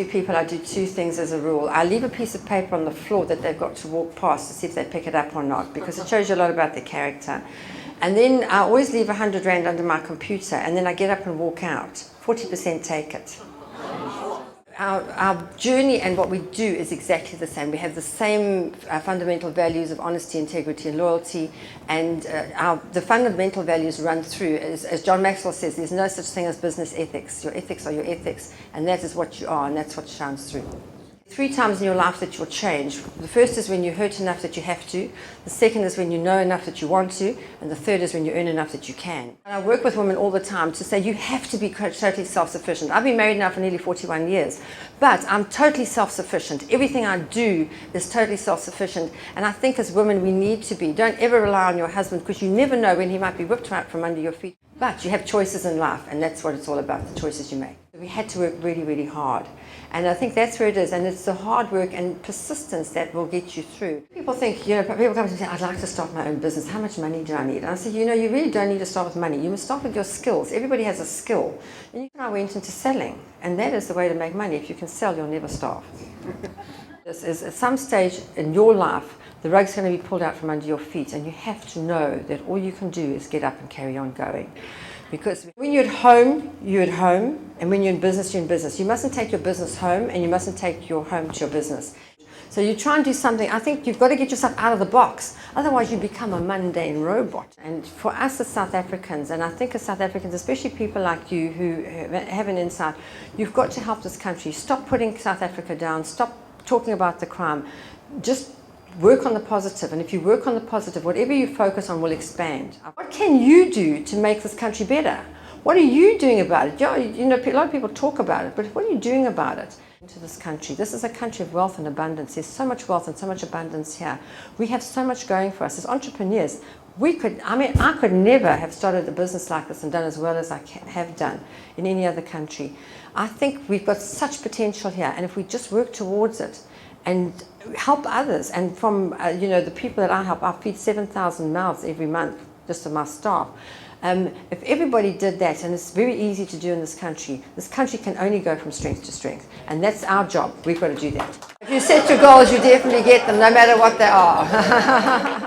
interview people, I do two things as a rule. I leave a piece of paper on the floor that they've got to walk past to see if they pick it up or not, because it shows you a lot about their character. And then I always leave 100 Rand under my computer, and then I get up and walk out. 40% take it. Our journey and what we do is exactly the same. We have the same fundamental values of honesty, integrity, and loyalty. And the fundamental values run through. As John Maxwell says, there's no such thing as business ethics. Your ethics are your ethics, and that is what you are, and that's what shines through. 3 times in your life that you'll change. The first is when you hurt enough that you have to. The second is when you know enough that you want to. And the third is when you earn enough that you can. And I work with women all the time to say you have to be totally self-sufficient. I've been married now for nearly 41 years, but I'm totally self-sufficient. Everything I do is totally self-sufficient. And I think as women we need to be. Don't ever rely on your husband, because you never know when he might be whipped out from under your feet. But you have choices in life, and that's what it's all about, the choices you make. We had to work really, really hard. And I think that's where it is. And it's the hard work and persistence that will get you through. People think, people come to me and say, I'd like to start my own business. How much money do I need? And I say, you really don't need to start with money. You must start with your skills. Everybody has a skill. And I went into selling. And that is the way to make money. If you can sell, you'll never starve. This is, at some stage in your life, the rug's going to be pulled out from under your feet, and you have to know that all you can do is get up and carry on going. Because when you're at home, you're at home, and when you're in business, you're in business. You mustn't take your business home, and you mustn't take your home to your business. So you try and do something. I think you've got to get yourself out of the box. Otherwise, you become a mundane robot. And for us as South Africans, and I think as South Africans, especially people like you who have an insight, you've got to help this country. Stop putting South Africa down. Stop talking about the crime. Just work on the positive, and if you work on the positive, whatever you focus on will expand. What can you do to make this country better? What are you doing about it? A lot of people talk about it, but what are you doing about it? Into this country. This is a country of wealth and abundance. There's so much wealth and so much abundance here. We have so much going for us as entrepreneurs. I could never have started a business like this and done as well as I have done in any other country. I think we've got such potential here, and if we just work towards it and help others, and from the people that I help, I feed 7,000 mouths every month just of my staff. If everybody did that, and it's very easy to do in this country can only go from strength to strength, and that's our job. We've got to do that. If you set your goals, you definitely get them, no matter what they are.